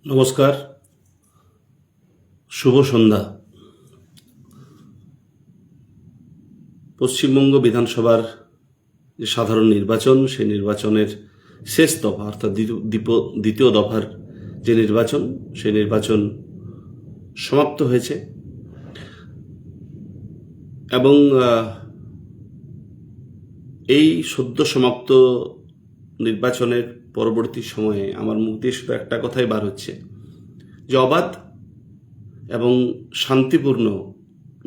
নমস্কার, শুভ সন্ধ্যা। পশ্চিমবঙ্গ বিধানসভার যে সাধারণ নির্বাচন, সেই নির্বাচনের শেষ দফা অর্থাৎ দ্বিতীয় দফার যে নির্বাচন, সেই নির্বাচন সমাপ্ত হয়েছে এবং এই সদ্য সমাপ্ত নির্বাচনের পরবর্তী সময়ে আমার মুখ দিয়ে শুধু একটা কথাই বার হচ্ছে যে অবাধ এবং শান্তিপূর্ণ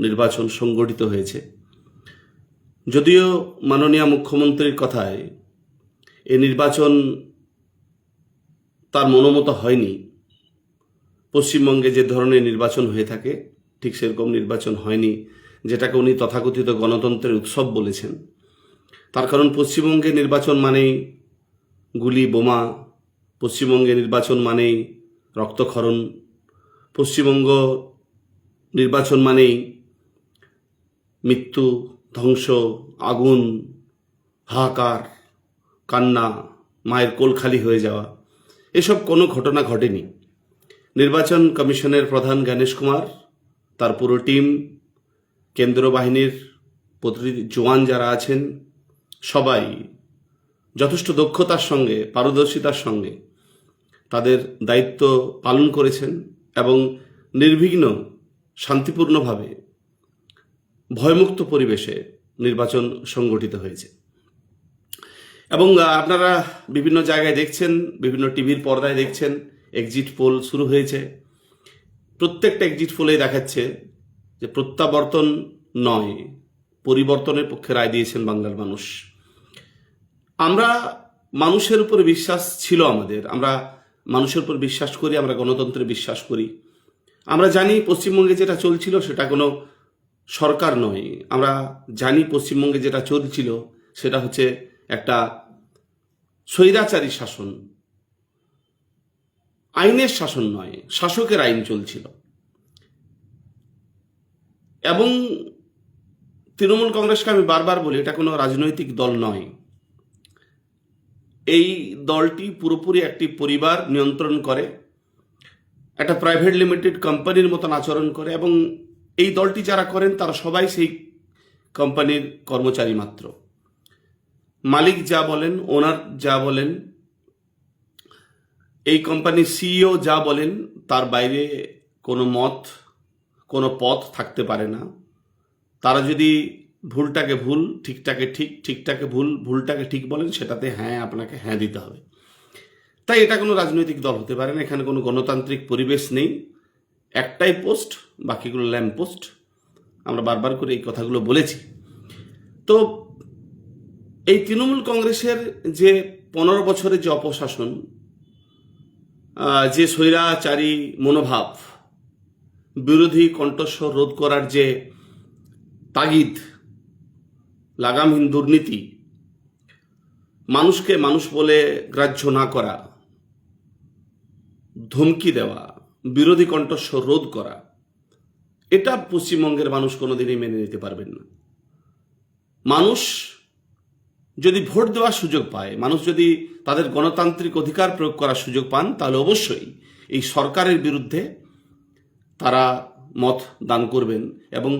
নির্বাচন সংগঠিত হয়েছে। যদিও মাননীয় মুখ্যমন্ত্রীর কথায় এই নির্বাচন তার মনোমতো হয়নি, পশ্চিমবঙ্গে যে ধরনের নির্বাচন হয়ে থাকে ঠিক সেরকম নির্বাচন হয়নি, যেটাকে উনি তথাকথিত গণতন্ত্রের উৎসব বলেছেন। তার কারণ পশ্চিমবঙ্গে নির্বাচন মানেই গুলি বোমা, পশ্চিমবঙ্গে নির্বাচন মানেই রক্তক্ষরণ, পশ্চিমবঙ্গ নির্বাচন মানেই মৃত্যু, ধ্বংস, আগুন, হাহাকার, কান্না, মায়ের কোল খালি হয়ে যাওয়া, এসব কোনো ঘটনা ঘটেনি। নির্বাচন কমিশনের প্রধান জ্ঞানেশ কুমার, তার পুরো টিম, কেন্দ্র বাহিনীর প্রতিটি জওয়ান যারা আছেন, সবাই যথেষ্ট দক্ষতার সঙ্গে, পারদর্শিতার সঙ্গে তাদের দায়িত্ব পালন করেছেন এবং নির্বিঘ্ন শান্তিপূর্ণভাবে ভয়মুক্ত পরিবেশে নির্বাচন সংগঠিত হয়েছে। এবং আপনারা বিভিন্ন জায়গায় দেখছেন, বিভিন্ন টিভির পর্দায় দেখছেন, এক্সিট পোল শুরু হয়েছে। প্রত্যেকটা এক্সিট পোলেই দেখাচ্ছে যে প্রত্যাবর্তন নয়, পরিবর্তনের পক্ষে রায় দিয়েছেন বাংলার মানুষ। আমরা মানুষের উপর বিশ্বাস ছিল আমাদের, আমরা মানুষের উপর বিশ্বাস করি, আমরা গণতন্ত্রে বিশ্বাস করি। আমরা জানি পশ্চিমবঙ্গে যেটা চলছিল সেটা কোনো সরকার নয়। আমরা জানি পশ্চিমবঙ্গে যেটা চলছিল সেটা হচ্ছে একটা স্বৈরাচারী শাসন, আইনের শাসন নয়, শাসকের আইন চলছিল। এবং তৃণমূল কংগ্রেসকে আমি বারবার বলি, এটা কোনো রাজনৈতিক দল নয়। এই দলটি পুরোপুরি একটি পরিবার নিয়ন্ত্রণ করে, একটা প্রাইভেট লিমিটেড কোম্পানির মতন আচরণ করে এবং এই দলটি যারা করেন তারা সবাই সেই কোম্পানির কর্মচারী মাত্র। মালিক যা বলেন, ওনার যা বলেন, এই কোম্পানির সিইও যা বলেন, তার বাইরে কোনো মত, কোনো পথ থাকতে পারে না। তারা যদি ভুলটাকে ভুল, ঠিকটাকে ঠিক, ঠিকটাকে ভুল, ভুলটাকে ঠিক বলেন, সেটাতে হ্যাঁ আপনাকে হ্যাঁ দিতে হবে। তাই এটা কোনো রাজনৈতিক দল হতে পারে না। এখানে কোনো গণতান্ত্রিক পরিবেশ নেই। একটাই পোস্ট, বাকিগুলো ল্যাম্প পোস্ট। আমরা বারবার করে এই কথাগুলো বলেছি। তো এই তৃণমূল কংগ্রেসের যে 15 বছরের যে অপশাসন, যে স্বৈরাচারী মনোভাব, বিরোধী কণ্ঠস্বর রোধ করার যে তাগিদ, লাগামহীন দুর্নীতি, মানুষকে মানুষ বলে গ্রাহ্য না করা, ধমকি দেওয়া, বিরোধী কণ্ঠস্বর রোধ করা, এটা পশ্চিমবঙ্গের মানুষ কোনোদিনই মেনে নিতে পারবেন না। মানুষ যদি ভোট দেওয়ার সুযোগ পায়, মানুষ যদি তাদের গণতান্ত্রিক অধিকার প্রয়োগ করার সুযোগ পান, তাহলে অবশ্যই এই সরকারের বিরুদ্ধে তারা মত দান করবেন। এবং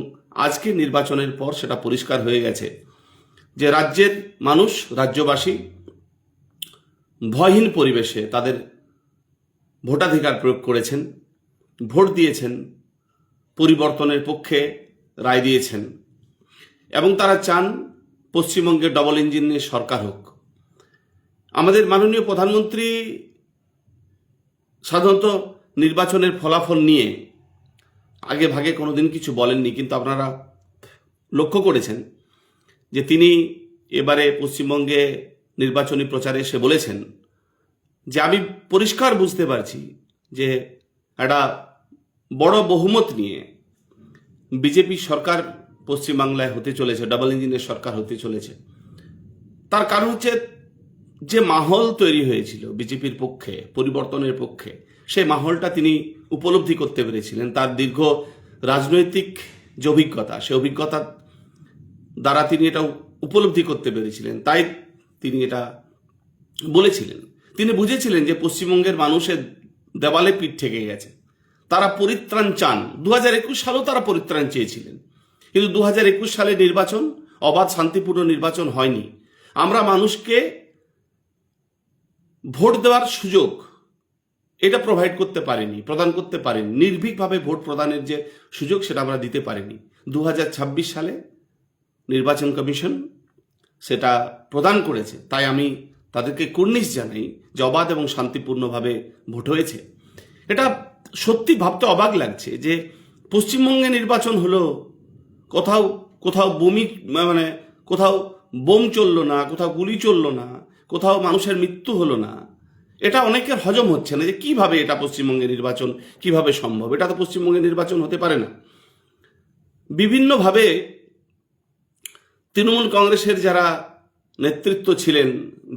আজকে নির্বাচনের পর সেটা পরিষ্কার হয়ে গেছে যে রাজ্যের মানুষ, রাজ্যবাসী ভয়হীন পরিবেশে তাদের ভোটাধিকার প্রয়োগ করেছেন, ভোট দিয়েছেন, পরিবর্তনের পক্ষে রায় দিয়েছেন এবং তারা চান পশ্চিমবঙ্গে ডবল ইঞ্জিনের সরকার হোক। আমাদের মাননীয় প্রধানমন্ত্রী সাধারণত নির্বাচনের ফলাফল নিয়ে আগে ভাগে কোনোদিন কিছু বলেননি, কিন্তু আপনারা লক্ষ্য করেছেন যে তিনি এবারে পশ্চিমবঙ্গে নির্বাচনী প্রচারে এসে বলেছেন যে আমি পরিষ্কার বুঝতে পারছি যে একটা বড় বহুমত নিয়ে বিজেপি সরকার পশ্চিমবাংলায় হতে চলেছে, ডাবল ইঞ্জিনের সরকার হতে চলেছে। তার কারণ হচ্ছে যে মাহল তৈরি হয়েছিল বিজেপির পক্ষে, পরিবর্তনের পক্ষে, সেই মাহলটা তিনি উপলব্ধি করতে পেরেছিলেন। তার দীর্ঘ রাজনৈতিক যে অভিজ্ঞতা, সে অভিজ্ঞতার দ্বারা তিনি এটা উপলব্ধি করতে পেরেছিলেন। তাই তিনি এটা বলেছিলেন। তিনি বুঝেছিলেন যে পশ্চিমবঙ্গের মানুষের দেওয়ালে পিঠ ঠেকে গেছে। তারা পরিত্রাণ চান। 2021 সালেও তারা পরিত্রাণ চেয়েছিলেন, কিন্তু 2021 সালে নির্বাচন অবাধ শান্তিপূর্ণ নির্বাচন হয়নি। আমরা মানুষকে ভোট দেওয়ার সুযোগ এটা প্রদান করতে পারিনি। নির্ভীকভাবে ভোট প্রদানের যে সুযোগ সেটা আমরা দিতে পারিনি। 2026 সালে নির্বাচন কমিশন সেটা প্রদান করেছে, তাই আমি তাদেরকে কুর্নিশ জানাই যে অবাধ এবং শান্তিপূর্ণভাবে ভোট হয়েছে। এটা সত্যি ভাবতে অবাক লাগছে যে পশ্চিমবঙ্গে নির্বাচন হলো, কোথাও কোথাও কোথাও বোম চললো না, কোথাও গুলি চললো না, কোথাও মানুষের মৃত্যু হলো না। এটা অনেকের হজম হচ্ছে না যে কিভাবে এটা পশ্চিমবঙ্গে নির্বাচন কিভাবে সম্ভব। এটা তো পশ্চিমবঙ্গে নির্বাচন হতে পারে না। বিভিন্নভাবে তৃণমূল কংগ্রেসের যারা নেতৃত্ব ছিলেন,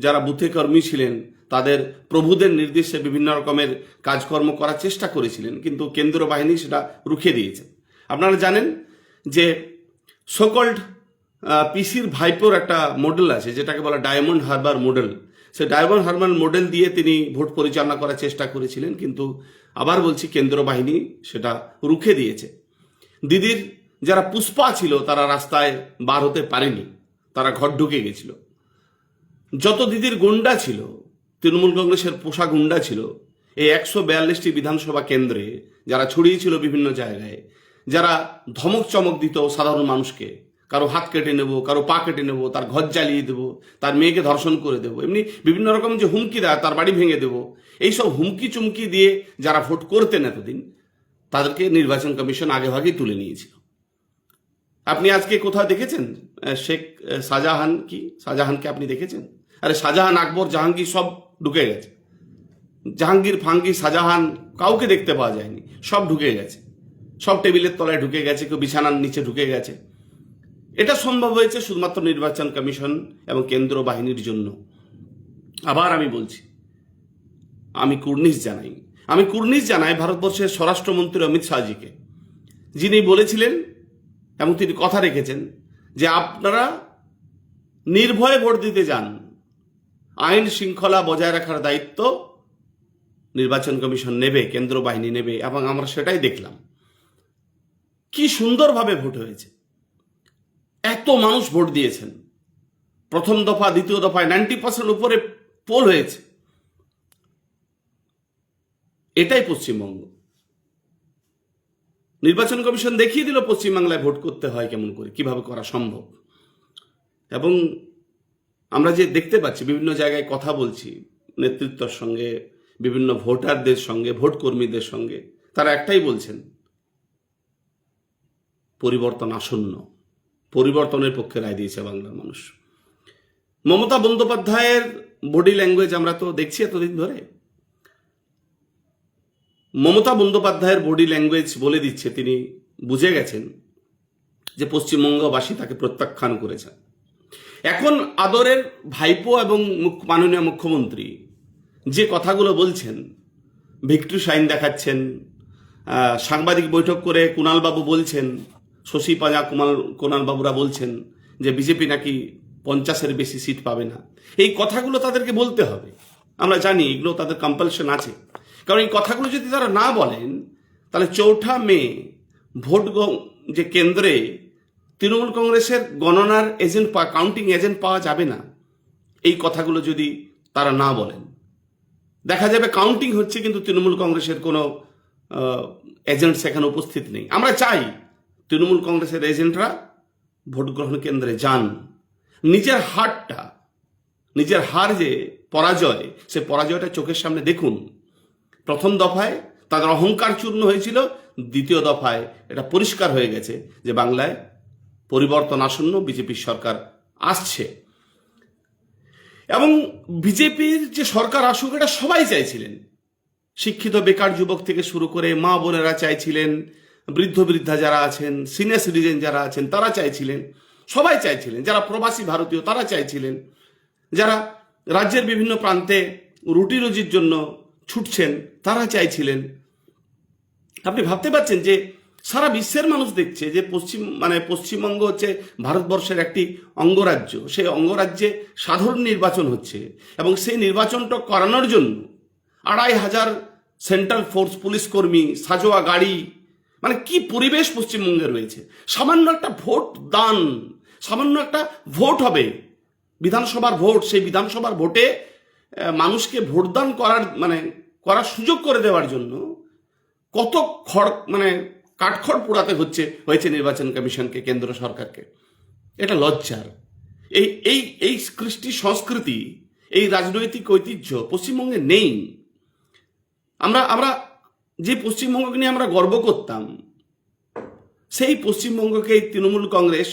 যারা বুথে কর্মী ছিলেন, তাদের প্রভুদের নির্দেশে বিভিন্ন রকমের কাজকর্ম করার চেষ্টা করেছিলেন, কিন্তু কেন্দ্রীয় বাহিনী সেটা রুখে দিয়েছে। আপনারা জানেন যে সোকল্ড পিসির ভাইপোর একটা মডেল আছে যেটাকে বলা ডায়মন্ড হারবার মডেল। সে ডায়মন্ড হারবার মডেল দিয়ে তিনি ভোট পরিচালনা করার চেষ্টা করেছিলেন, কিন্তু আবার বলছি কেন্দ্রীয় বাহিনী সেটা রুখে দিয়েছে। দিদির যারা পুষ্পা ছিল তারা রাস্তায় বার হতে পারেনি, তারা ঘর ঢুকে গেছিল। যত দিদির গুন্ডা ছিল, তৃণমূল কংগ্রেসের পোষা গুন্ডা ছিল, এই 142টি বিধানসভা কেন্দ্রে যারা ছড়িয়েছিল বিভিন্ন জায়গায়, যারা ধমক চমক দিত সাধারণ মানুষকে, কারো হাত কেটে নেব, কারো পা কেটে নেব, তার ঘর জ্বালিয়ে দেবো, তার মেয়েকে ধর্ষণ করে দেবো, এমনি বিভিন্ন রকম যে হুমকি দেয়, তার বাড়ি ভেঙে দেবো, এইসব হুমকি চুমকি দিয়ে যারা ভোট করতেন এতদিন, তাদেরকে নির্বাচন কমিশন আগেভাগেই তুলে নিয়েছিল। আপনি আজকে কোথাও দেখেছেন শেখ শাহজাহানকে আপনি দেখেছেন? আরে শাহজাহান, আকবর, জাহাঙ্গীর সব ঢুকে গেছে। জাহাঙ্গীর, ফাঙ্গি, শাহজাহান কাউকে দেখতে পাওয়া যায়নি, সব ঢুকে গেছে, সব টেবিলের তলায় ঢুকে গেছে, কেউ বিছানার নিচে ঢুকে গেছে। এটা সম্ভব হয়েছে শুধুমাত্র নির্বাচন কমিশন এবং কেন্দ্র বাহিনীর জন্য। আবার আমি বলছি, আমি কুর্নিশ জানাই ভারতবর্ষের স্বরাষ্ট্রমন্ত্রী অমিত শাহজিকে, যিনি বলেছিলেন এবং তিনি কথা রেখেছেন যে আপনারা নির্ভয়ে ভোট দিতে যান, আইন শৃঙ্খলা বজায় রাখার দায়িত্ব নির্বাচন কমিশন নেবে, কেন্দ্র বাহিনী নেবে, এবং আমরা সেটাই দেখলাম। কি সুন্দরভাবে ভোট হয়েছে, এত মানুষ ভোট দিয়েছেন। প্রথম দফা, দ্বিতীয় দফায় 90% উপরে পোল হয়েছে। এটাই পশ্চিমবঙ্গ। নির্বাচন কমিশন দেখিয়ে দিল পশ্চিমবাংলায় ভোট করতে হয় কেমন করে, কিভাবে করা সম্ভব। এবং আমরা যে দেখতে পাচ্ছি, বিভিন্ন জায়গায় কথা বলছি নেতৃত্বের সঙ্গে, বিভিন্ন ভোটারদের সঙ্গে, ভোট কর্মীদের সঙ্গে, তারা একটাই বলছেন, পরিবর্তন আসন্ন, পরিবর্তনের পক্ষে রায় দিয়েছে বাংলার মানুষ। মমতা বন্দ্যোপাধ্যায়ের বডি ল্যাঙ্গুয়েজ আমরা তো দেখছি এতদিন ধরে। মমতা বন্দ্যোপাধ্যায়ের বডি ল্যাঙ্গুয়েজ বলে দিচ্ছে তিনি বুঝে গেছেন যে পশ্চিমবঙ্গবাসী তাকে প্রত্যাখ্যান করেছেন। এখন আদরের ভাইপো এবং মাননীয় মুখ্যমন্ত্রী যে কথাগুলো বলছেন, ভিক্টরি সাইন দেখাচ্ছেন, সাংবাদিক বৈঠক করে কুণালবাবু বলছেন, শশী পাঁজা, কুণালবাবুরা বলছেন যে বিজেপি নাকি 50-এর বেশি সিট পাবে না। এই কথাগুলো তাদেরকে বলতে হবে। আমরা জানি এগুলো তাদের কম্পালশন আছে, কারণ এই কথাগুলো যদি তারা না বলেন তাহলে 4 মে ভোট যে কেন্দ্রে তৃণমূল কংগ্রেসের গণনার এজেন্ট কাউন্টিং এজেন্ট পাওয়া যাবে না। এই কথাগুলো যদি তারা না বলেন, দেখা যাবে কাউন্টিং হচ্ছে কিন্তু তৃণমূল কংগ্রেসের কোনো এজেন্ট সেখানে উপস্থিত নেই। আমরা চাই তৃণমূল কংগ্রেসের এজেন্টরা ভোট গ্রহণ কেন্দ্রে যান, নিজের হার যে পরাজয়, সে পরাজয়টা চোখের সামনে দেখুন। প্রথম দফায় তাদের অহংকার চূর্ণ হয়েছিল, দ্বিতীয় দফায় এটা পরিষ্কার হয়ে গেছে যে বাংলায় পরিবর্তন আসন্ন, বিজেপির সরকার আসছে। এবং বিজেপির যে সরকার আসুক এটা সবাই চাইছিলেন। শিক্ষিত বেকার যুবক থেকে শুরু করে মা বোনেরা চাইছিলেন, বৃদ্ধ বৃদ্ধা যারা আছেন, সিনিয়র সিটিজেন যারা আছেন তারা চাইছিলেন, সবাই চাইছিলেন। যারা প্রবাসী ভারতীয় তারা চাইছিলেন, যারা রাজ্যের বিভিন্ন প্রান্তে রুটি রুজির জন্য ছুটছেন তারা চাইছিলেন। আপনি ভাবতে পারছেন যে সারা বিশ্বের মানুষ দেখছে যে পশ্চিমবঙ্গ হচ্ছে ভারতবর্ষের একটি অঙ্গরাজ্য। সেই অঙ্গরাজ্যে সাধারণ নির্বাচন হচ্ছে এবং সেই নির্বাচনটা করানোর জন্য 2500 সেন্ট্রাল ফোর্স, পুলিশ কর্মী, সাজোয়া গাড়ি, মানে কি পরিবেশ পশ্চিমবঙ্গে রয়েছে। সামান্য একটা ভোট দান, সামান্য একটা ভোট হবে, বিধানসভার ভোট, সেই বিধানসভার ভোটে মানুষকে ভোটদান করার সুযোগ করে দেওয়ার জন্য কত কাঠখড় পোড়াতে হয়েছে নির্বাচন কমিশনকে, কেন্দ্র সরকারকে। এটা লজ্জার। এই এই এই কৃষ্টি সংস্কৃতি, এই রাজনৈতিক ঐতিহ্য পশ্চিমবঙ্গে নেই। আমরা যে পশ্চিমবঙ্গকে নিয়ে আমরা গর্ব করতাম, সেই পশ্চিমবঙ্গকে এই তৃণমূল কংগ্রেস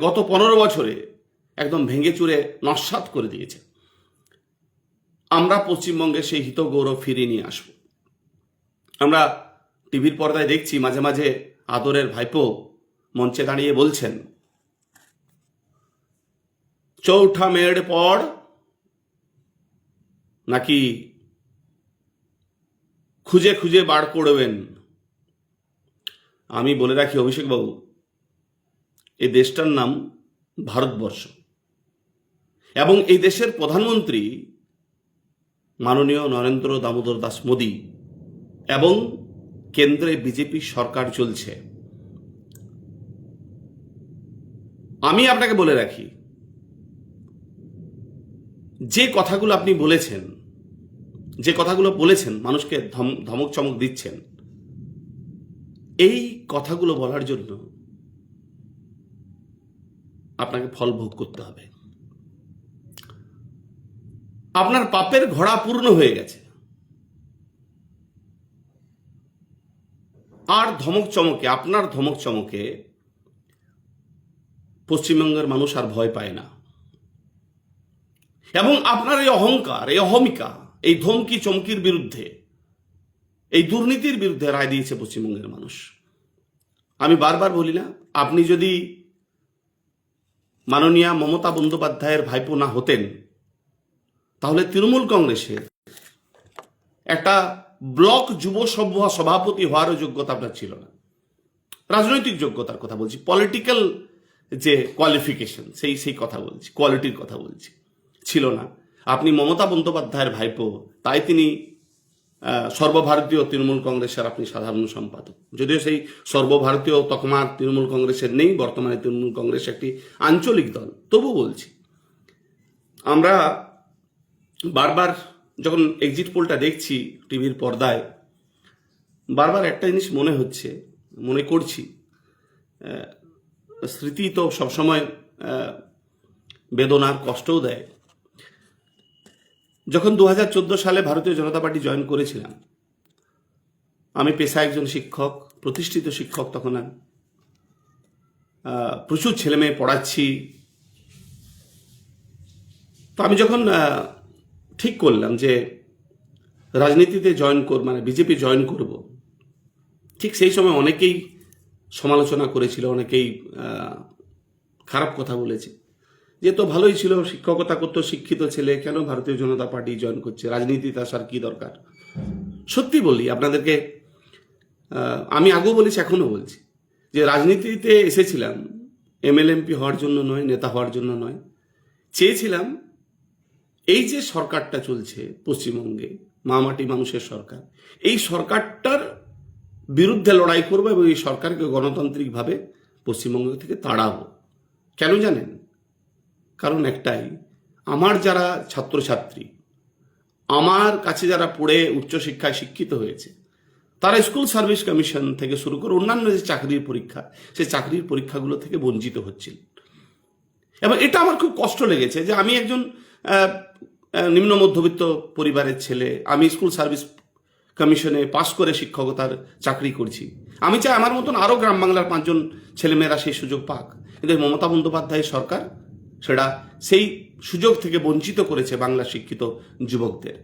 গত 15 বছরে একদম ভেঙে চুরে নস্যাৎ করে দিয়েছে। আমরা পশ্চিমবঙ্গে সেই হিত গৌরব ফিরিয়ে নিয়ে আসব। আমরা টিভির পর্দায় দেখছি মাঝে মাঝে আদরের ভাইপো মঞ্চে দাঁড়িয়ে বলছেন, চৌঠা মেয়ের পর নাকি খুঁজে খুঁজে বার করবেন। আমি বলে রাখি অভিষেক বাবু, এই দেশটার নাম ভারতবর্ষ এবং এই দেশের প্রধানমন্ত্রী মাননীয় নরেন্দ্র দামোদর দাস মোদী এবং কেন্দ্রে বিজেপি সরকার চলছে। আমি আপনাকে বলে রাখি, যে কথাগুলো আপনি বলেছেন, যে কথাগুলো বলেছেন, মানুষকে ধমক চমক দিচ্ছেন, এই কথাগুলো বলার জন্য আপনাকে ফল ভোগ করতে হবে। আপনার পাপের ঘোড়া পূর্ণ হয়ে গেছে, আর আপনার ধমক চমকে পশ্চিমবঙ্গের মানুষ আর ভয় পায় না। এবং আপনার এই অহংকার, এই অহমিকা, এই ধমকি চমকির বিরুদ্ধে, এই দুর্নীতির বিরুদ্ধে রায় দিয়েছে পশ্চিমবঙ্গের মানুষ। আমি বারবার বলি না, আপনি যদি মাননীয়া মমতা বন্দ্যোপাধ্যায়ের ভাইপো না হতেন, তাহলে তৃণমূল কংগ্রেসের একটা ব্লক যুব সভাপতি হওয়ারও যোগ্যতা আপনার ছিল না। রাজনৈতিক যোগ্যতার কথা বলছি, পলিটিক্যাল যে কোয়ালিফিকেশন, সেই কথা বলছি, কোয়ালিটির কথা বলছি, ছিল না। আপনি মমতা বন্দ্যোপাধ্যায়ের ভাইপো, তাই তিনি সর্বভারতীয় তৃণমূল কংগ্রেসের আপনি সাধারণ সম্পাদক। যদিও সেই সর্বভারতীয় তকমা তৃণমূল কংগ্রেসের নেই, বর্তমানে তৃণমূল কংগ্রেস একটি আঞ্চলিক দল। তবু বলছি, আমরা বারবার যখন এক্সিট পোলটা দেখছি টিভির পর্দায়, বারবার একটা জিনিস মনে করছি, স্মৃতি তো সবসময় বেদনার কষ্টও দেয়। যখন 2014 সালে ভারতীয় জনতা পার্টি জয়েন করেছিলাম, আমি পেশায় একজন শিক্ষক, প্রতিষ্ঠিত শিক্ষক। তখন আমি প্রচুর ছেলে মেয়ে পড়াচ্ছি। তো আমি যখন ঠিক করলাম যে রাজনীতিতে বিজেপি জয়েন করব, ঠিক সেই সময় অনেকেই সমালোচনা করেছিল, অনেকেই খারাপ কথা বলেছে, যে তো ভালোই ছিল, শিক্ষকতা করতো, শিক্ষিত ছেলে, কেন ভারতীয় জনতা পার্টি জয়েন করছে, রাজনীতিতে আসার কি দরকার। সত্যি বলি আপনাদেরকে, আমি আগেও বলেছি, এখনো বলছি, যে রাজনীতিতে এসেছিলাম এমএলএমপি হওয়ার জন্য নয়, নেতা হওয়ার জন্য নয়। চেয়েছিলাম এই যে সরকারটা চলছে পশ্চিমবঙ্গে, মামাটি মানুষের সরকার, এই সরকারটার বিরুদ্ধে লড়াই করবো এবং এই সরকারকে গণতান্ত্রিকভাবে পশ্চিমবঙ্গ থেকে তাড়াবো। কেন জানেন? কারণ একটাই, আমার যারা ছাত্রছাত্রী, আমার কাছে যারা পড়ে উচ্চশিক্ষায় শিক্ষিত হয়েছে, তারা স্কুল সার্ভিস কমিশন থেকে শুরু করে অন্যান্য যে চাকরির পরীক্ষা, সেই চাকরির পরীক্ষাগুলো থেকে বঞ্চিত হচ্ছিল। এবং এটা আমার খুব কষ্ট লেগেছে যে আমি একজন নিম্ন মধ্যবিত্ত পরিবারের ছেলে, আমি স্কুল সার্ভিস কমিশনে পাশ করে শিক্ষকতার চাকরি করছি। আমি চাই আমার মতন আরও গ্রাম বাংলার 5 জন ছেলেমেয়েরা সেই সুযোগ পাক। কিন্তু মমতা বন্দ্যোপাধ্যায় সরকার সেই সুযোগ থেকে বঞ্চিত করেছে বাংলার শিক্ষিত যুবকদের।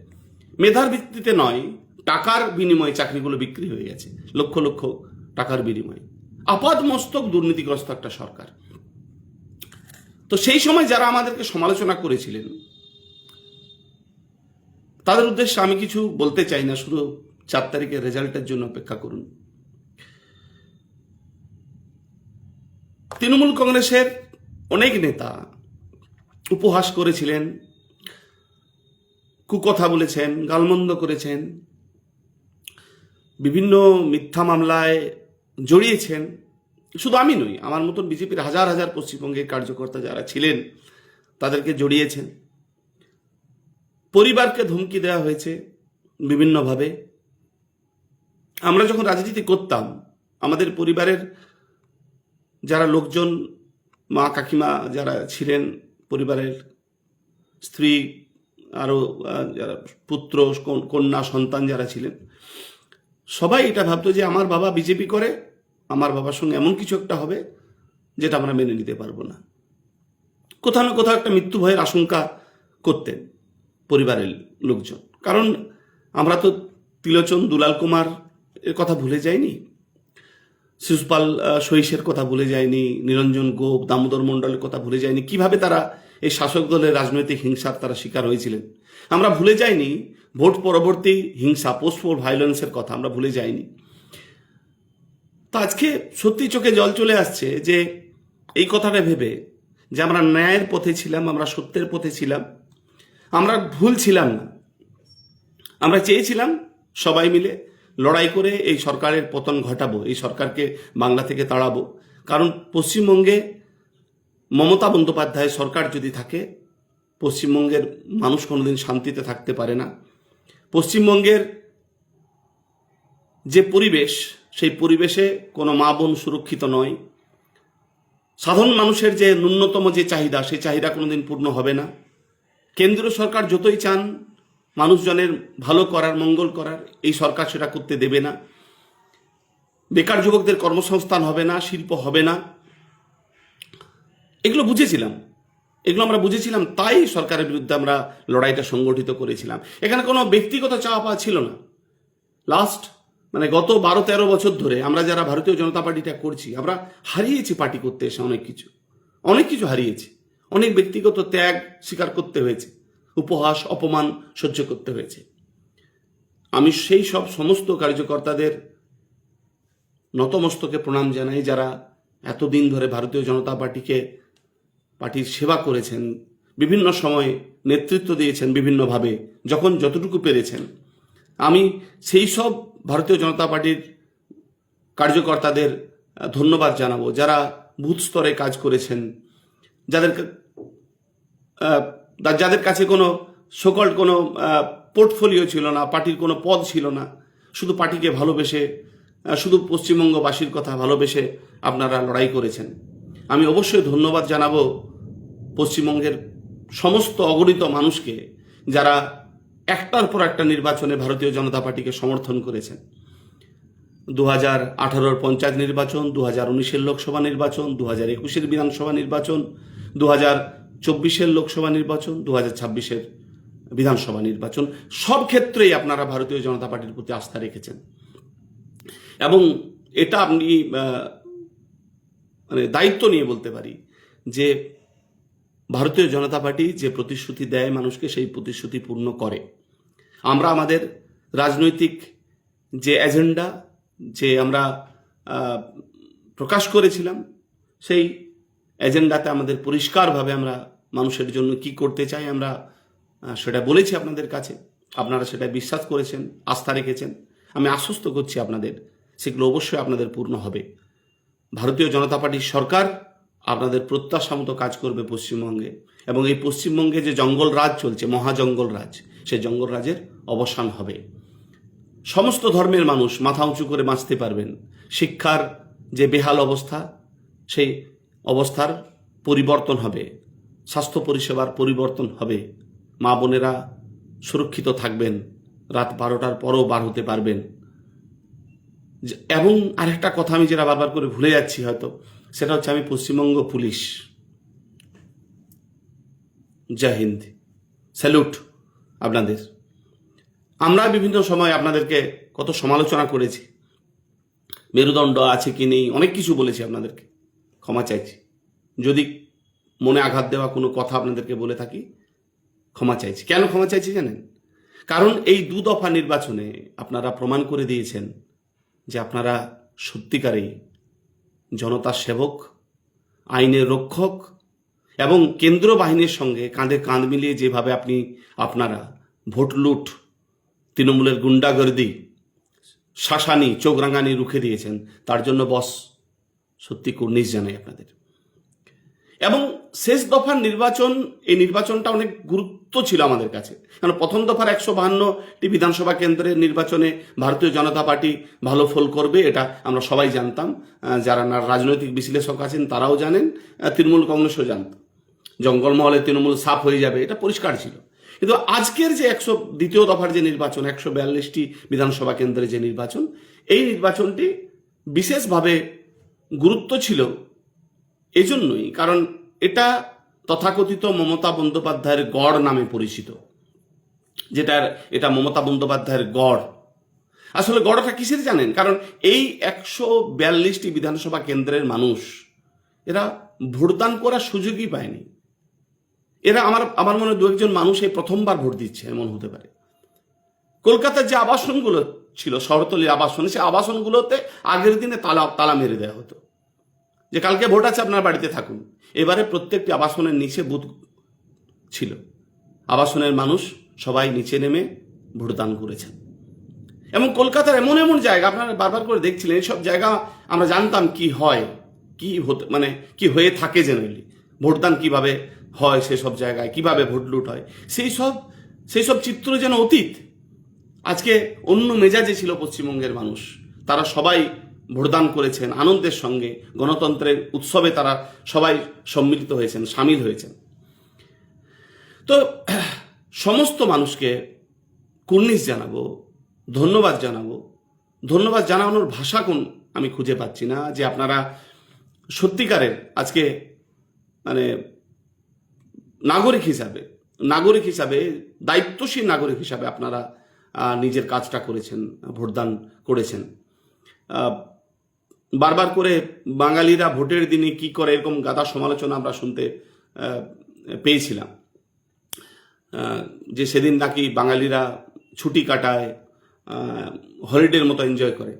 মেধার ভিত্তিতে নয়, টাকার বিনিময়ে চাকরিগুলো বিক্রি হয়ে গেছে, লক্ষ লক্ষ টাকার বিনিময়ে। আপাদমস্তক দুর্নীতিগ্রস্ত একটা সরকার। তো সেই সময় যারা আমাদেরকে সমালোচনা করেছিলেন, তাদের উদ্দেশ্যে আমি কিছু বলতে চাই না, শুধু 4 তারিখের রেজাল্টের জন্য অপেক্ষা করুন। তৃণমূল কংগ্রেসের অনেক নেতা উপহাস করেছিলেন, কুকথা বলেছেন, গালমন্দ করেছেন, বিভিন্ন মিথ্যা মামলায় জড়িয়েছেন। শুধু আমি নই, আমার মতন বিজেপির হাজার হাজার পশ্চিমবঙ্গের কার্যকর্তা যারা ছিলেন তাদেরকে জড়িয়েছেন। পরিবারকে ধমকি দেওয়া হয়েছে বিভিন্নভাবে। আমরা যখন রাজনীতি করতাম, আমাদের পরিবারের যারা লোকজন, মা কাকিমা যারা ছিলেন, পরিবারের স্ত্রী, আরও যারা পুত্র কন্যা সন্তান যারা ছিলেন, সবাই এটা ভাবতো যে আমার বাবা বিজেপি করে, আমার বাবার সঙ্গে এমন কিছু একটা হবে যেটা আমরা মেনে নিতে পারবো না। কোথাও না কোথাও একটা মৃত্যু ভয়ের আশঙ্কা করতেন পরিবারের লোকজন। কারণ আমরা তো ত্রিলোচন, দুলাল কুমার এর কথা ভুলে যাইনি, শিশুপাল সহিসের কথা ভুলে যায়নি, নিরঞ্জন গোপ, দামোদর মণ্ডলের কথা ভুলে যায়নি, কিভাবে তারা এই শাসক দলের রাজনৈতিক হিংসার তারা শিকার হয়েছিলেন। আমরা ভুলে যাইনি ভোট পরবর্তী হিংসা, পোস্ট পোল ভায়োলেন্সের কথা আমরা ভুলে যাইনি। তো আজকে সত্যি চোখে জল চলে আসছে যে এই কথাটা ভেবে যে আমরা ন্যায়ের পথে ছিলাম, আমরা সত্যের পথে ছিলাম, আমরা ভুল ছিলাম না। আমরা চেয়েছিলাম সবাই মিলে লড়াই করে এই সরকারের পতন ঘটাবো, এই সরকারকে বাংলা থেকে তাড়াবো। কারণ পশ্চিমবঙ্গে মমতা বন্দ্যোপাধ্যায় সরকার যদি থাকে, পশ্চিমবঙ্গের মানুষ কোনোদিন শান্তিতে থাকতে পারে না। পশ্চিমবঙ্গের যে পরিবেশ, সেই পরিবেশে কোনো মা বোন সুরক্ষিত নয়। সাধারণ মানুষের যে ন্যূনতম যে চাহিদা, সেই চাহিদা কোনোদিন পূর্ণ হবে না। কেন্দ্রীয় সরকার যতই চান মানুষজনের ভালো করার, মঙ্গল করার, এই সরকার সেটা করতে দেবে না। বেকার যুবকদের কর্মসংস্থান হবে না, শিল্প হবে না। এগুলো আমরা বুঝেছিলাম, তাই সরকারের বিরুদ্ধে আমরা লড়াইটা সংগঠিত করেছিলাম। এখানে কোনো ব্যক্তিগত চাওয়া পাওয়া ছিল না। গত 12-13 বছর ধরে আমরা যারা ভারতীয় জনতা পার্টিটা করছি, আমরা হারিয়েছি পার্টি করতে এসে অনেক কিছু হারিয়েছি। অনেক ব্যক্তিগত ত্যাগ স্বীকার করতে হয়েছে, উপহাস অপমান সহ্য করতে হয়েছে। আমি সেই সব সমস্ত কার্যকর্তাদের নতমস্তকে প্রণাম জানাই যারা এতদিন ধরে ভারতীয় জনতা পার্টির সেবা করেছেন, বিভিন্ন সময় নেতৃত্ব দিয়েছেন বিভিন্নভাবে, যখন যতটুকু পেরেছেন। আমি সেই সব ভারতীয় জনতা পার্টির কার্যকর্তাদের ধন্যবাদ জানাবো যারা বুথ স্তরে কাজ করেছেন, যাদের কাছে কোনো পোর্টফোলিও ছিল না, পার্টির কোনো পদ ছিল না, শুধু পার্টিকে ভালোবেসে, শুধু পশ্চিমবঙ্গবাসীর কথা ভালোবেসে আপনারা লড়াই করেছেন। আমি অবশ্যই ধন্যবাদ জানাবো পশ্চিমবঙ্গের সমস্ত অগণিত মানুষকে যারা একটার পর একটা নির্বাচনে ভারতীয় জনতা পার্টিকে সমর্থন করেছেন। 2018 পঞ্চায়েত নির্বাচন, 2019 লোকসভা নির্বাচন, 2021 বিধানসভা নির্বাচন, 2024 লোকসভা নির্বাচন, 2026 বিধানসভা নির্বাচন, সব ক্ষেত্রেই আপনারা ভারতীয় জনতা পার্টির প্রতি আস্থা রেখেছেন। এবং এটা আপনি দায়িত্ব নিয়ে বলতে পারি যে ভারতীয় জনতা পার্টি যে প্রতিশ্রুতি দেয় মানুষকে, সেই প্রতিশ্রুতি পূর্ণ করে। আমরা আমাদের রাজনৈতিক যে এজেন্ডা যে আমরা প্রকাশ করেছিলাম, সেই এজেন্ডাতে আমাদের পরিষ্কারভাবে আমরা মানুষের জন্য কি করতে চাই আমরা সেটা বলেছি আপনাদের কাছে। আপনারা সেটা বিশ্বাস করেছেন, আস্থা রেখেছেন। আমি আশ্বস্ত করছি আপনাদের, সেগুলো অবশ্যই আপনাদের পূর্ণ হবে। ভারতীয় জনতা পার্টির সরকার আপনাদের প্রত্যাশা মতো কাজ করবে পশ্চিমবঙ্গে, এবং এই পশ্চিমবঙ্গে যে জঙ্গল রাজ চলছে, মহাজঙ্গল রাজ, সেই জঙ্গল রাজের অবসান হবে। সমস্ত ধর্মের মানুষ মাথা উঁচু করে বাঁচতে পারবেন। শিক্ষার যে বেহাল অবস্থা, সেই অবস্থার পরিবর্তন হবে। স্বাস্থ্য পরিষেবার পরিবর্তন হবে। মা বোনেরা সুরক্ষিত থাকবেন, রাত 12টার পরও বার হতে পারবেন। এবং আরেকটা কথা আমি যেটা বারবার করে ভুলে যাচ্ছি হয়তো, সেটা হচ্ছে আমি পশ্চিমবঙ্গ পুলিশ। জয় হিন্দ, স্যালুট আপনাদের। আমরা বিভিন্ন সময় আপনাদেরকে কত সমালোচনা করেছি, মেরুদণ্ড আছে কি নেই, অনেক কিছু বলেছি আপনাদেরকে। ক্ষমা চাইছি যদি মনে আঘাত দেওয়া কোনো কথা আপনাদেরকে বলে থাকি, ক্ষমা চাইছি। কেন ক্ষমা চাইছি জানেন? কারণ এই 2 দফা নির্বাচনে আপনারা প্রমাণ করে দিয়েছেন যে আপনারা সত্যিকারেই জনতার সেবক, আইনের রক্ষক, এবং কেন্দ্র বাহিনীর সঙ্গে কাঁধে কাঁধ মিলিয়ে যেভাবে আপনারা ভোট লুট, তৃণমূলের গুন্ডাগর্দি, শাসানি, চোখ রাঙানি রুখে দিয়েছেন, তার জন্য বস সত্যি কুর্নিশ জানাই আপনাদের। এবং শেষ দফার নির্বাচন, এই নির্বাচনটা অনেক গুরুত্ব ছিল আমাদের কাছে, কারণ প্রথম দফার 152টি বিধানসভা কেন্দ্রের নির্বাচনে ভারতীয় জনতা পার্টি ভালো ফল করবে, এটা আমরা সবাই জানতাম। যারা রাজনৈতিক বিশ্লেষক আছেন তারাও জানেন, তৃণমূল কংগ্রেসও জানত। জঙ্গলমহলে তৃণমূল সাফ হয়ে যাবে, এটা পরিষ্কার ছিল। কিন্তু আজকের যে দ্বিতীয় দফার যে নির্বাচন, 142টি বিধানসভা কেন্দ্রের যে নির্বাচন, এই নির্বাচনটি বিশেষভাবে গুরুত্ব ছিল এজন্যই কারণ এটা তথাকথিত মমতা বন্দ্যোপাধ্যায়ের গড় নামে পরিচিত। এটা মমতা বন্দ্যোপাধ্যায়ের গড়। আসলে গড়টা কিসের জানেন? কারণ এই 142টি বিধানসভা কেন্দ্রের মানুষ এরা ভোটদান করার সুযোগই পায়নি। এরা আমার মনে হয় 2-1 জন মানুষ এই প্রথমবার ভোট দিচ্ছে, এমন হতে পারে। কলকাতার যে আবাসনগুলো ছিল, শহরতলির আবাসন, সেই আবাসনগুলোতে আগের দিনে তালা মেরে দেওয়া হতো যে কালকে ভোট আছে, আপনার বাড়িতে থাকুন। এবারে প্রত্যেকটি আবাসনের নিচে বুথ ছিল, আবাসনের মানুষ সবাই নিচে নেমে ভোটদান করেছেন। এবং কলকাতার এমন এমন জায়গা আপনারা বারবার করে দেখছিলেন, এইসব জায়গা আমরা জানতাম কি হয়, কি হয়ে থাকে জেনারেলি, ভোটদান কিভাবে হয়, সেসব জায়গায় কিভাবে ভোট লুট হয়, সেই সব চিত্র যেন অতীত। আজকে অন্য মেজাজে ছিল পশ্চিমবঙ্গের মানুষ, তারা সবাই ভোটদান করেছেন আনন্দের সঙ্গে, গণতন্ত্রের উৎসবে তারা সবাই সম্মিলিত হয়েছেন, সামিল হয়েছেন। তো সমস্ত মানুষকে কুর্নিশ জানাবো, ধন্যবাদ জানাবো। ধন্যবাদ জানানোর ভাষা আমি খুঁজে পাচ্ছি না, যে আপনারা সত্যিকারের আজকে নাগরিক হিসাবে দায়িত্বশীল নাগরিক হিসাবে আপনারা নিজের কাজটা করেছেন, ভোটদান করেছেন। বারবার করে বাঙালিরা ভোটের দিনে কি করে, এরকম গাদা সমালোচনা আমরা শুনতে পেয়েছিলাম, যে সেদিন নাকি বাঙালিরা ছুটি কাটায়, হলিডের মতো এনজয় করে।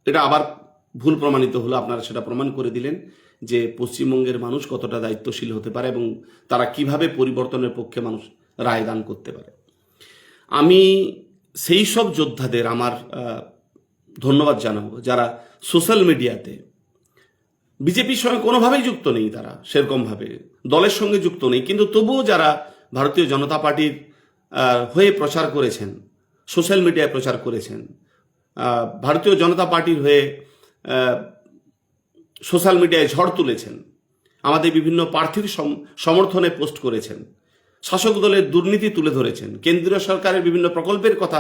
এটা আবার ভুল প্রমাণিত হলো, আপনারা সেটা প্রমাণ করে দিলেন যে পশ্চিমবঙ্গের মানুষ কতটা দায়িত্বশীল হতে পারে এবং তারা কিভাবে পরিবর্তনের পক্ষে মানুষ রায়দান করতে পারে। আমি সেই সব যোদ্ধাদের আমার ধন্যবাদ জানাবো যারা সোশ্যাল মিডিয়াতে বিজেপির সঙ্গে কোনোভাবেই যুক্ত নেই, তারা সেরকমভাবে দলের সঙ্গে যুক্ত নেই, কিন্তু তবুও যারা ভারতীয় জনতা পার্টির হয়ে প্রচার করেছেন, সোশ্যাল মিডিয়ায় প্রচার করেছেন, ভারতীয় জনতা পার্টির হয়ে সোশ্যাল মিডিয়ায় ঝড় তুলেছেন, আমাদের বিভিন্ন প্রার্থীর সমর্থনে পোস্ট করেছেন, শাসক দলের দুর্নীতি তুলে ধরেছেন, কেন্দ্রীয় সরকারের বিভিন্ন প্রকল্পের কথা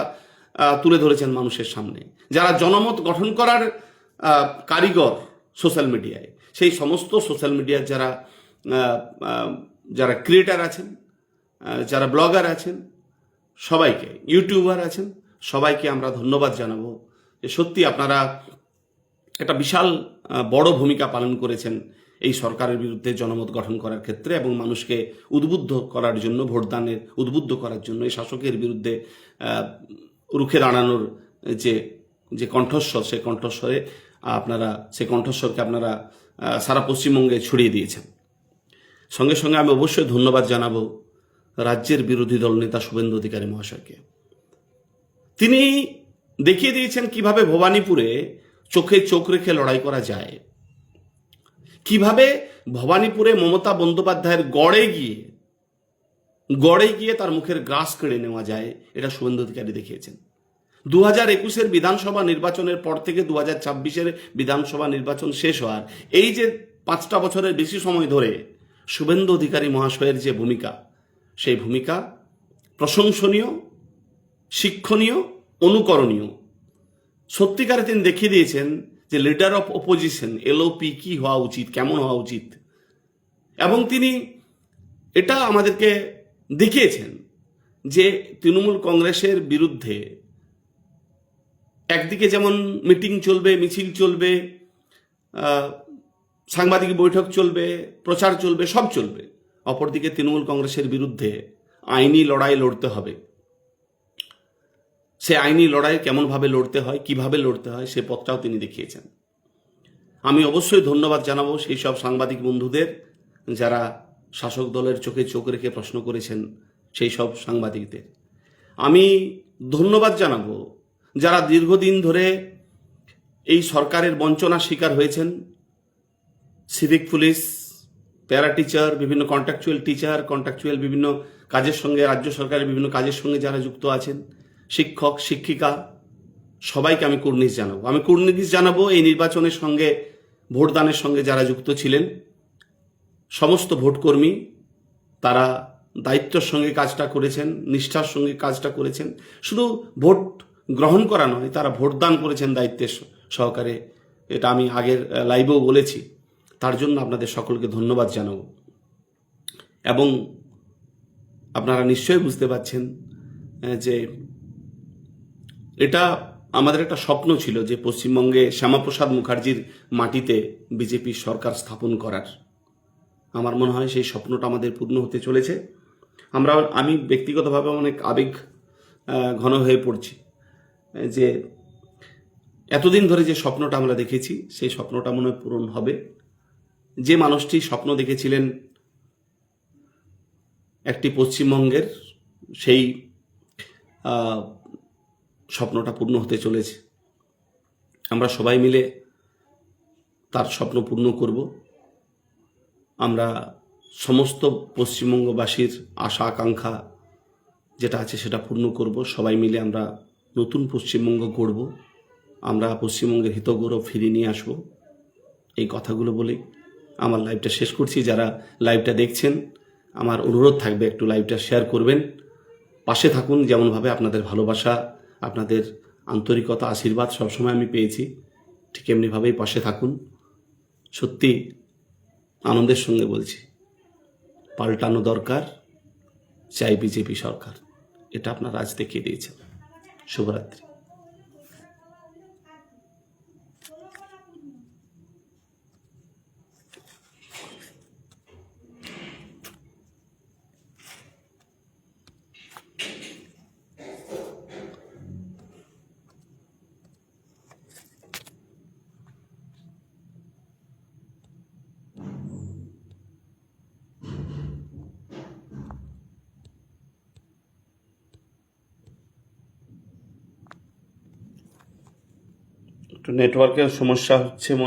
তুলে ধরেছেন মানুষের সামনে, যারা জনমত গঠন করার কারিগর সোশ্যাল মিডিয়ায়, সেই সমস্ত সোশ্যাল মিডিয়ার যারা ক্রিয়েটার আছেন, যারা ব্লগার আছেন, সবাইকে, ইউটিউবার আছেন, সবাইকে আমরা ধন্যবাদ জানাবো যে সত্যি আপনারা একটা বিশাল বড় ভূমিকা পালন করেছেন এই সরকারের বিরুদ্ধে জনমত গঠন করার ক্ষেত্রে এবং মানুষকে উদ্বুদ্ধ করার জন্য, ভোটদানের উদ্বুদ্ধ করার জন্য, এই শাসকের বিরুদ্ধে রুখে দাঁড়ানোর যে কণ্ঠস্বর, সেই কণ্ঠস্বরকে আপনারা সারা পশ্চিমবঙ্গে ছড়িয়ে দিয়েছেন। সঙ্গে সঙ্গে আমি অবশ্যই ধন্যবাদ জানাবো রাজ্যের বিরোধী দল নেতা শুভেন্দু অধিকারী মহাশয়কে। তিনি দেখিয়ে দিয়েছেন কিভাবে ভবানীপুরে চোখে চোখ রেখে লড়াই করা যায়, কিভাবে ভবানীপুরে মমতা বন্দ্যোপাধ্যায়ের গড়ে গিয়ে তার মুখের গ্রাস কেড়ে নেওয়া যায়, এটা শুভেন্দু অধিকারী দেখিয়েছেন। 2021-এর বিধানসভা নির্বাচনের পর থেকে 2026-এর বিধানসভা নির্বাচন শেষ হওয়ার এই যে 5টা বছরের বেশি সময় ধরে শুভেন্দু অধিকারী মহাশয়ের যে ভূমিকা, সেই ভূমিকা প্রশংসনীয়, শিক্ষণীয়, অনুকরণীয়। সত্যিকারে তিনি দেখিয়ে দিয়েছেন যে লিডার অফ অপোজিশন, এলওপি কি হওয়া উচিত, কেমন হওয়া উচিত, এবং তিনি এটা আমাদেরকে দেখিয়েছেন যে তৃণমূল কংগ্রেসের বিরুদ্ধে একদিকে যেমন মিটিং চলবে, মিছিল চলবে, সাংবাদিক বৈঠক চলবে, প্রচার চলবে, সব চলবে, অপরদিকে তৃণমূল কংগ্রেসের বিরুদ্ধে আইনি লড়াই লড়তে হবে। সে আইনি লড়াই কেমনভাবে লড়তে হয়, কিভাবে লড়তে হয়, সে পথটাও তিনি দেখিয়েছেন। আমি অবশ্যই ধন্যবাদ জানাবো সেই সব সাংবাদিক বন্ধুদের যারা শাসক দলের চোখে চোখ রেখে প্রশ্ন করেছেন, সেই সব সাংবাদিকদের। আমি ধন্যবাদ জানাবো যারা দীর্ঘদিন ধরে এই সরকারের বঞ্চনার শিকার হয়েছেন, সিভিক পুলিশ, প্যারা টিচার, বিভিন্ন কন্ট্রাকচুয়াল টিচার, কন্ট্রাকচুয়াল বিভিন্ন কাজের সঙ্গে, রাজ্য সরকারের বিভিন্ন কাজের সঙ্গে যারা যুক্ত আছেন, শিক্ষক, শিক্ষিকা, সবাইকে আমি কুর্নিশ জানাবো। আমি কুর্নিশ জানাবো এই নির্বাচনের সঙ্গে, ভোটদানের সঙ্গে যারা যুক্ত ছিলেন, সমস্ত ভোটকর্মী, তারা দায়িত্বের সঙ্গে কাজটা করেছেন, নিষ্ঠার সঙ্গে কাজটা করেছেন। শুধু ভোট গ্রহণ করা নয়, তারা ভোটদান করেছেন দায়িত্বের সহকারে। এটা আমি আগের লাইভেও বলেছি। তার জন্য আপনাদের সকলকে ধন্যবাদ জানাবো। এবং আপনারা নিশ্চয়ই বুঝতে পারছেন যে এটা আমাদের একটা স্বপ্ন ছিল যে পশ্চিমবঙ্গে শ্যামাপ্রসাদ মুখার্জির মাটিতে বিজেপি সরকার স্থাপন করার। আমার মনে হয় সেই স্বপ্নটা আমাদের পূর্ণ হতে চলেছে। আমি ব্যক্তিগতভাবে অনেক আবেগ ঘন হয়ে পড়ছি যে এতদিন ধরে যে স্বপ্নটা আমরা দেখেছি সেই স্বপ্নটা মনে হয় পূরণ হবে। যে মানুষটি স্বপ্ন দেখেছিলেন একটি পশ্চিমবঙ্গের, সেই স্বপ্নটা পূর্ণ হতে চলেছে। আমরা সবাই মিলে তার স্বপ্ন পূর্ণ করব। আমরা সমস্ত পশ্চিমবঙ্গবাসীর আশা আকাঙ্ক্ষা যেটা আছে সেটা পূর্ণ করব। সবাই মিলে আমরা নতুন পশ্চিমবঙ্গ গড়ব। আমরা পশ্চিমবঙ্গের হিতগৌরব ফিরিয়ে নিয়ে আসব। এই কথাগুলো বলেই আমার লাইভটা শেষ করছি। যারা লাইভটা দেখছেন, আমার অনুরোধ থাকবে একটু লাইভটা শেয়ার করবেন, পাশে থাকুন। যেমনভাবে আপনাদের ভালোবাসা, আপনাদের আন্তরিকতা, আশীর্বাদ সবসময় আমি পেয়েছি, ঠিক এমনিভাবেই পাশে থাকুন। সত্যি আনন্দের সঙ্গে বলছি, পাল্টানো দরকার, চাই বিজেপি সরকার। এটা আপনারা আজ দেখিয়ে দিয়েছেন। শুভরাত্রি। একটু নেটওয়ার্কের সমস্যা হচ্ছে।